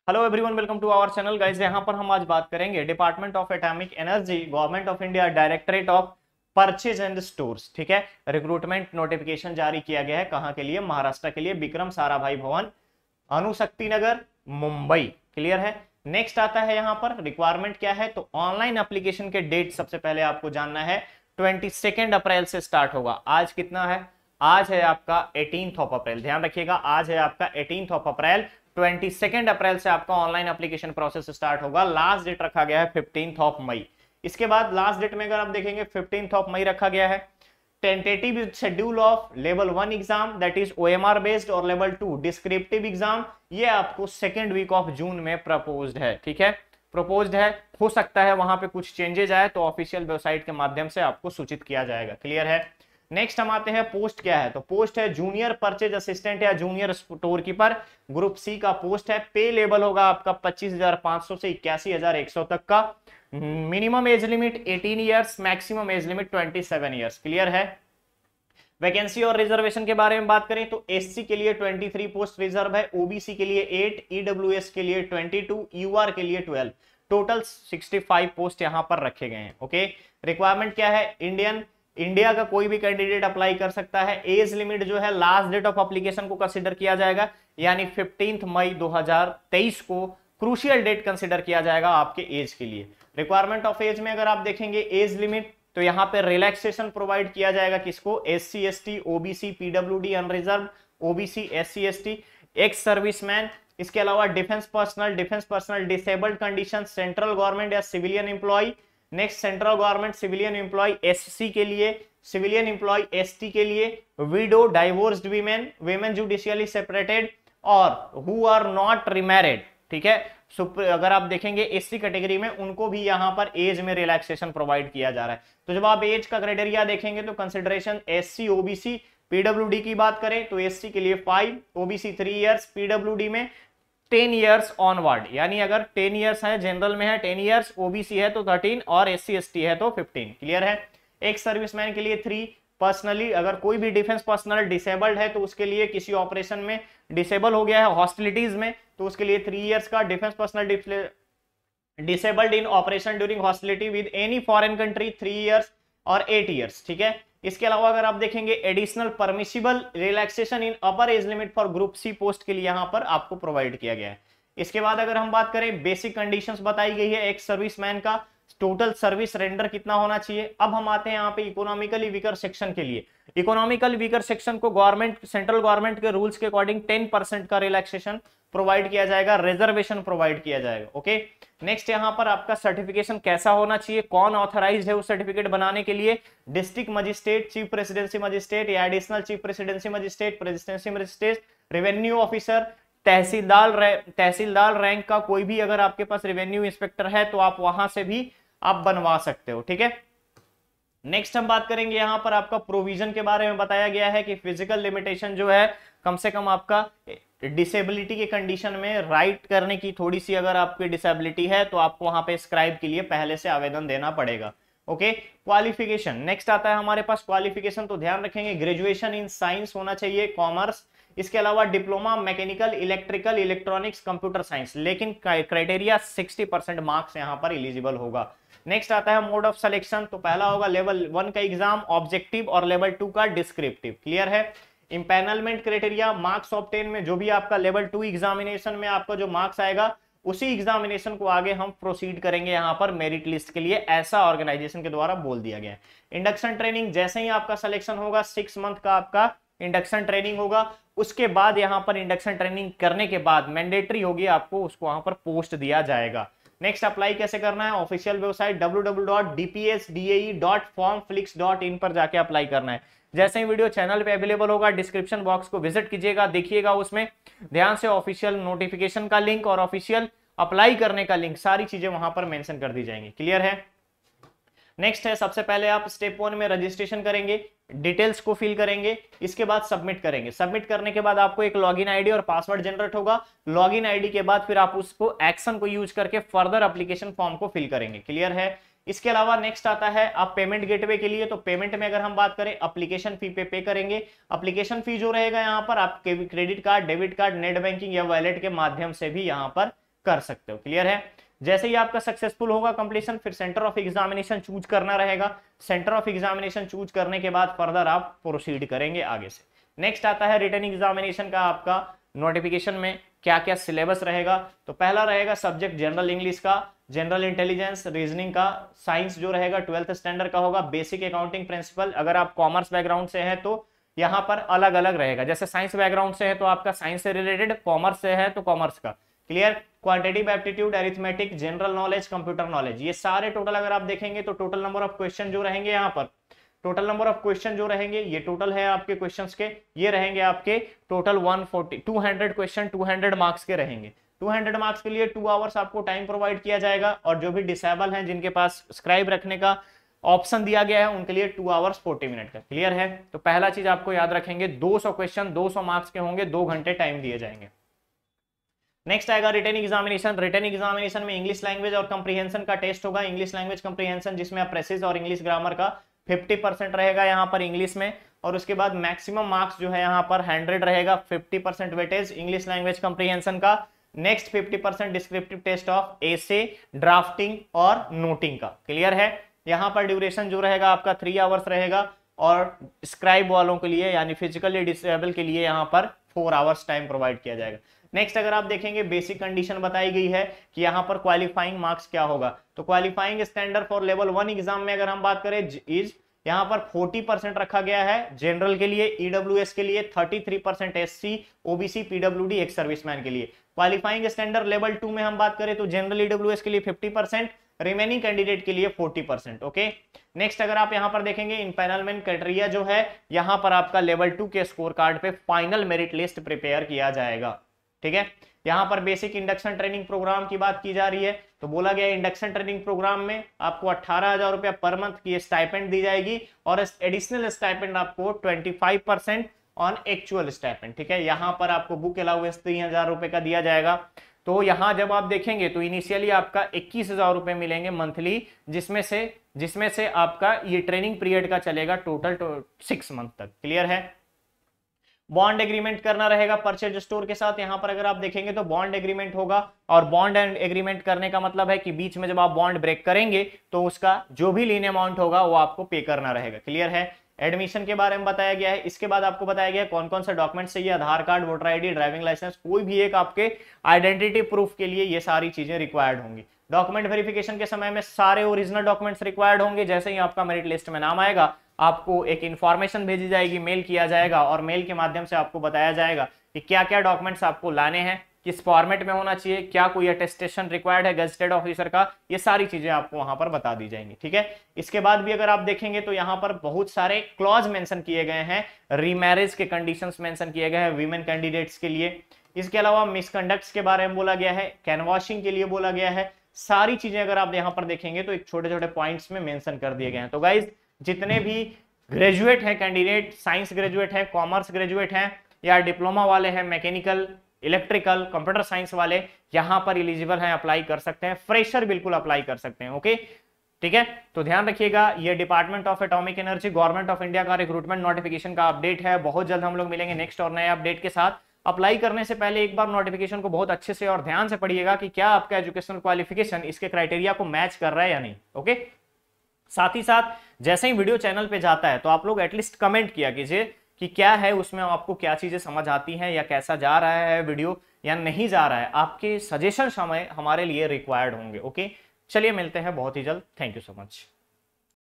Hello everyone, welcome to our channel guys. यहाँ पर हम आज बात करेंगे department of atomic energy, government of India, directorate of purchase and stores. ठीक है, रिक्रूटमेंट नोटिफिकेशन जारी किया गया है। कहाँ के लिए? महाराष्ट्र के लिए, विक्रम साराभाई भवन, अणुशक्ति नगर, मुंबई। क्लियर है। नेक्स्ट आता है यहाँ पर रिक्वायरमेंट क्या है, तो ऑनलाइन एप्लीकेशन के डेट सबसे पहले आपको जानना है। 22 अप्रैल से स्टार्ट होगा। आज कितना है? आज है आपका 18 ऑफ अप्रैल। ध्यान रखिएगा, आज है आपका 18 ऑफ अप्रैल। 22 अप्रैल से आपका ऑनलाइन एप्लीकेशन प्रोसेस स्टार्ट होगा। लास्ट डेट रखा गया है 15 ऑफ मई। इसके बाद लास्ट डेट में अगर आप देखेंगे 15 ऑफ मई रखा गया है। Tentative schedule of level 1 exam that is OMR based और लेवल 2 डिस्क्रिप्टिव एग्जाम, ये आपको सेकेंड वीक ऑफ जून में प्रपोज्ड है। ठीक है, प्रपोज्ड है। हो सकता है वहां पे कुछ चेंजेस आए तो ऑफिशियल वेबसाइट के माध्यम से आपको सूचित किया जाएगा। क्लियर है। नेक्स्ट हम आते हैं पोस्ट क्या है, तो पोस्ट है जूनियर परचेज असिस्टेंट या junior store keeper, group C का पोस्ट है। पे लेवल होगा आपका 25,500 से 81,100 तक का। Minimum age limit 18 years, maximum age limit 27 years. Clear है। वैकेंसी और रिजर्वेशन के बारे में बात करें तो एससी के लिए 23 पोस्ट रिजर्व है, ओबीसी के लिए 8, ईडब्ल्यूएस के लिए 22, यूआर के लिए 12। टोटल 65 पोस्ट यहां पर रखे गए हैं। ओके, रिक्वायरमेंट क्या है? इंडिया का कोई भी कैंडिडेट अप्लाई कर सकता है। एज लिमिट जो है लास्ट डेट ऑफ एप्लीकेशन को कंसीडर किया जाएगा, यानी 15 मई 2023 को क्रूशियल डेट कंसीडर किया जाएगा आपके एज के लिए। रिक्वायरमेंट ऑफ एज में अगर आप देखेंगे एज लिमिट, तो यहां पे रिलैक्सेशन प्रोवाइड किया जाएगा किसको? SC ST, OBC, PWD, unreserved, OBC, SC ST, ex serviceman. इसके अलावा defence personnel, disabled condition, central government या civilian employ. Next central government civilian employ SC के लिए, सिविलियन एम्प्लॉय एसटी के लिए, widow, divorced women, women judicially separated और who are not remarried. ठीक है, अगर आप देखेंगे एससी कैटेगरी में उनको भी यहां पर एज में रिलैक्सेशन प्रोवाइड किया जा रहा है। तो जब आप एज का क्राइटेरिया देखेंगे तो कंसिडरेशन एससी, ओबीसी, पीडब्ल्यूडी की बात करें तो एससी के लिए 5, ओबीसी 3 इयर्स, पीडब्ल्यूडी में 10 इयर्स ऑनवर्ड, यानी अगर 10 इयर्स है जनरल में है 10 इयर्स, ओबीसी है तो 13 और एससी एसटी है तो 15। क्लियर है। एक सर्विसमैन के लिए 3। पर्सनली अगर कोई भी डिफेंस पर्सनल डिसेबल्ड है तो उसके लिए किसी ऑपरेशन में डिसेबल हो गया है हॉस्टिलिटीज में, तो उसके लिए 3 इयर्स का। Defence personnel disabled in operation during hostility with any foreign country 3 years और 8 इयर्स। ठीक है। इसके अलावा अगर आप देखेंगे additional permissible relaxation in upper age limit for group C post के लिए यहां पर आपको प्रोवाइड किया गया है। इसके बाद अगर हम बात करें बेसिक कंडीशंस बताई गई है एक सर्विसमैन का, टोटल सर्विस रेंडर कितना होना चाहिए। अब हम आते हैं यहाँ पे इकोनॉमिकली वीकर सेक्शन के लिए। इकोनॉमिकल वीकर सेक्शन को गवर्नमेंट, सेंट्रल गवर्नमेंट के रूल्स के अकॉर्डिंग 10% का रिलैक्सेशन प्रोवाइड किया जाएगा, रिजर्वेशन प्रोवाइड किया जाएगा। ओके, नेक्स्ट यहाँ पर आपका सर्टिफिकेशन कैसा होना चाहिए, कौन ऑथराइज्ड है उस सर्टिफिकेट बनाने के लिए? District magistrate, chief presidency magistrate या additional chief presidency magistrate, presidency magistrate, revenue officer, tehsildar rank का कोई भी अगर आपके पास रेवेन्यू इंस्पेक्टर है तो आप वहां से भी आप बनवा सकते हो। ठीक है। नेक्स्ट हम बात करेंगे यहां पर आपका प्रोविजन के बारे में बताया गया है कि फिजिकल लिमिटेशन जो है कम से कम आपका डिसेबिलिटी के कंडीशन में राइट करने की थोड़ी सी अगर आपकी डिसेबिलिटी है तो आपको वहां पे स्क्राइब के लिए पहले से आवेदन देना पड़ेगा। ओके, क्वालिफिकेशन नेक्स्ट आता है हमारे पास। क्वालिफिकेशन तो ध्यान रखेंगे ग्रेजुएशन इन साइंस होना चाहिए, कॉमर्स। इसके अलावा diploma mechanical, electrical, electronics, computer science, लेकिन क्राइटेरिया 60% मार्क्स यहां पर एलिजिबल होगा। नेक्स्ट आता है मोड ऑफ सिलेक्शन, तो पहला होगा लेवल 1 का एग्जाम ऑब्जेक्टिव और लेवल 2 का डिस्क्रिप्टिव। क्लियर है। इंपैनलमेंट क्राइटेरिया मार्क्स ऑब्टेन में जो भी आपका लेवल 2 एग्जामिनेशन में आपका जो मार्क्स आएगा उसी एग्जामिनेशन को आगे हम प्रोसीड करेंगे यहां पर मेरिट लिस्ट के लिए, ऐसा ऑर्गेनाइजेशन के द्वारा बोल दिया गया है। इंडक्शन ट्रेनिंग जैसे ही आपका सिलेक्शन होगा 6 मंथ का आपका इंडक्शन ट्रेनिंग होगा। उसके बाद यहां पर इंडक्शन ट्रेनिंग करने के बाद मैंडेटरी होगी आपको उसको वहां पर पोस्ट दिया जाएगा। नेक्स्ट अप्लाई कैसे करना है? ऑफिशियल वेबसाइट www.dpsdae.formflix.in पर जाके अप्लाई करना है। जैसे ही वीडियो चैनल पे अवेलेबल होगा डिस्क्रिप्शन बॉक्स को विजिट कीजिएगा, देखिएगा उसमें ध्यान से ऑफिशियल नोटिफिकेशन का लिंक और ऑफिशियल अप्लाई करने का लिंक, सारी चीजें वहां पर मेंशन कर दी जाएंगी। क्लियर है। नेक्स्ट है सबसे पहले आप स्टेप 1 में रजिस्ट्रेशन करेंगे, डिटेल्स को फिल करेंगे, इसके बाद सबमिट करेंगे। सबमिट करने के बाद आपको एक लॉगिन आईडी और पासवर्ड जनरेट होगा। लॉगिन आईडी के बाद फिर आप उसको एक्शन को यूज करके फर्दर एप्लीकेशन फॉर्म को फिल करेंगे। क्लियर है। इसके अलावा नेक्स्ट आता है आप पेमेंट गेटवे के लिए, तो पेमेंट में अगर हम बात करें एप्लीकेशन फी पे करेंगे। एप्लीकेशन फी जो रहेगा यहाँ पर आप credit card, debit card, net banking या वॉलेट के माध्यम से भी यहाँ पर कर सकते हो। क्लियर है? जैसे ही आपका सक्सेसफुल होगा कंप्लीशन, फिर सेंटर ऑफ एग्जामिनेशन चूज करना रहेगा। सेंटर ऑफ एग्जामिनेशन चूज करने के बाद फर्दर आप प्रोसीड करेंगे आगे से। नेक्स्ट आता है रिटन एग्जामिनेशन का आपका नोटिफिकेशन में क्या क्या सिलेबस रहेगा। तो पहला रहेगा सब्जेक्ट जनरल इंग्लिश का, जनरल इंटेलिजेंस, रीजनिंग का, साइंस जो रहेगा 12th स्टैंडर्ड का होगा, बेसिक अकाउंटिंग प्रिंसिपल। अगर आप कॉमर्स बैकग्राउंड से है तो यहाँ पर अलग अलग रहेगा। जैसे साइंस बैकग्राउंड से है तो आपका साइंस से रिलेटेड, कॉमर्स से है तो कॉमर्स का। Clear? Quantitative aptitude, arithmetic, general knowledge, computer knowledge, ये सारे टोटल अगर आप देखेंगे तो टोटल नंबर ऑफ क्वेश्चन जो रहेंगे यहाँ पर, टोटल नंबर ऑफ क्वेश्चन जो रहेंगे, ये टोटल है आपके क्वेश्चंस के, ये रहेंगे आपके टोटल 200 क्वेश्चन 200 मार्क्स के रहेंगे। 200 मार्क्स के लिए 2 आवर्स आपको टाइम प्रोवाइड किया जाएगा, और जो भी डिसेबल हैं जिनके पास स्क्राइब रखने का ऑप्शन दिया गया है उनके लिए 2 आवर्स 40 मिनट का। क्लियर है? तो पहला चीज आपको याद रखेंगे 200 क्वेश्चन 200 मार्क्स के होंगे, 2 घंटे टाइम दिए जाएंगे। नेक्स्ट आएगा रिटन एग्जामिनेशन। रिटन एग्जामिनेशन में इंग्लिश लैंग्वेज और कंप्रीहेंशन का टेस्ट होगा। इंग्लिश लैंग्वेज कंप्रीहेंशन जिसमें आप प्रेसिज और इंग्लिश ग्रामर का 50% रहेगा यहाँ पर इंग्लिश में, और उसके बाद मैक्सिमम मार्क्स जो है यहाँ पर 100 रहेगा, 50% वेटेज इंग्लिश लैंग्वेज कंप्रीहेंशन का। Next 50% descriptive test of essay, drafting और नोटिंग का। क्लियर है? यहाँ पर ड्यूरेशन जो रहेगा आपका 3 आवर्स रहेगा, और स्क्राइब वालों के लिए यानी फिजिकली डिसेबल के लिए यहाँ पर 4 आवर्स टाइम प्रोवाइड किया जाएगा। नेक्स्ट अगर आप देखेंगे बेसिक कंडीशन बताई गई है कि यहाँ पर क्वालिफाइंग मार्क्स क्या होगा। तो qualifying standard for level 1 exam में अगर हम बात करें इज यहाँ पर 40% रखा गया है जनरल के लिए, ईडब्ल्यूएस के लिए 33%, SC, OBC, PWD, ex serviceman के लिए। क्वालिफाइंग स्टैंडर्ड लेवल 2 में हम बात करें तो जनरल ईडब्ल्यूएस के लिए 50%, रिमेनिंग कैंडिडेट के लिए 40%। ओके, नेक्स्ट अगर आप यहाँ पर देखेंगे इनपैनलमेंट क्राइटेरिया जो है, यहाँ पर आपका लेवल 2 के स्कोर कार्ड पे फाइनल मेरिट लिस्ट प्रिपेयर किया जाएगा। ठीक है? यहाँ पर बेसिक इंडक्शन ट्रेनिंग प्रोग्राम की बात की जा रही है, तो बोला गया इंडक्शन ट्रेनिंग प्रोग्राम में आपको 18,000 रुपया पर मंथ की स्टाइपेंड दी जाएगी, और एडिशनल स्टाइपेंड आपको 25% ऑन एक्चुअल स्टाइपेंड। ठीक है? यहाँ पर आपको बुक अलाउंस 3,000 रुपए का दिया जाएगा। तो यहाँ जब आप देखेंगे तो इनिशियली आपका 21,000 रुपए मिलेंगे मंथली, जिसमें से आपका ये ट्रेनिंग पीरियड का चलेगा टोटल 6 मंथ तक। क्लियर है? बॉन्ड एग्रीमेंट करना रहेगा परचेज स्टोर के साथ। यहाँ पर अगर आप देखेंगे तो बॉन्ड एग्रीमेंट होगा, और बॉन्ड एग्रीमेंट करने का मतलब है कि बीच में जब आप बॉन्ड ब्रेक करेंगे तो उसका जो भी लीन अमाउंट होगा वो आपको पे करना रहेगा। क्लियर है? एडमिशन के बारे में बताया गया है। इसके बाद आपको बताया गया है कौन कौन सा डॉक्यूमेंट चाहिए, Aadhaar card, voter ID, driving licence, कोई भी एक आपके आइडेंटिटी प्रूफ के लिए ये सारी चीजें रिक्वायर्ड होंगी। डॉक्यूमेंट वेरिफिकेशन के समय में सारे ओरिजिनल डॉक्यूमेंट्स रिक्वायर्ड होंगे। जैसे ही आपका मेरिट लिस्ट में नाम आएगा आपको एक इन्फॉर्मेशन भेजी जाएगी, मेल किया जाएगा, और मेल के माध्यम से आपको बताया जाएगा कि क्या क्या डॉक्यूमेंट्स आपको लाने हैं, किस फॉर्मेट में होना चाहिए, क्या कोई अटेस्टेशन रिक्वायर्ड है गजेटेड ऑफिसर का, ये सारी चीजें आपको वहां पर बता दी जाएंगी। ठीक है? इसके बाद भी अगर आप देखेंगे तो यहाँ पर बहुत सारे क्लॉज मेंशन किए गए हैं, रीमैरिज के कंडीशंस मेंशन किए गए हैं वीमेन कैंडिडेट्स के लिए। इसके अलावा मिसकंडक्ट्स के बारे में बोला गया है, कैनवाशिंग के लिए बोला गया है। सारी चीजें अगर आप यहाँ पर देखेंगे तो एक छोटे छोटे पॉइंट्स में मेंशन कर दिए गए हैं। तो गाइज जितने भी ग्रेजुएट हैं कैंडिडेट, साइंस ग्रेजुएट हैं, कॉमर्स ग्रेजुएट हैं, या डिप्लोमा वाले हैं, मैकेनिकल, इलेक्ट्रिकल, कंप्यूटर साइंस वाले, यहां पर एलिजिबल हैं, अप्लाई कर सकते हैं। फ्रेशर बिल्कुल अप्लाई कर सकते हैं। ओके, ठीक है? तो ध्यान रखिएगा, ये department of atomic energy government of India का रिक्रूटमेंट नोटिफिकेशन का अपडेट है। बहुत जल्द हम लोग मिलेंगे नेक्स्ट और नए अपडेट के साथ। अप्लाई करने से पहले एक बार नोटिफिकेशन को बहुत अच्छे से और ध्यान से पढ़िएगा कि क्या आपका एजुकेशनल क्वालिफिकेशन इसके क्राइटेरिया को मैच कर रहा है या नहीं। ओके, साथ ही साथ जैसे ही वीडियो चैनल पे जाता है तो आप लोग एटलीस्ट कमेंट किया कीजिए कि क्या है उसमें, आपको क्या चीजें समझ आती हैं, या कैसा जा रहा है वीडियो या नहीं जा रहा है। आपके सजेशन हमारे लिए रिक्वायर्ड होंगे। ओके, चलिए मिलते हैं बहुत ही जल्द। Thank you so much.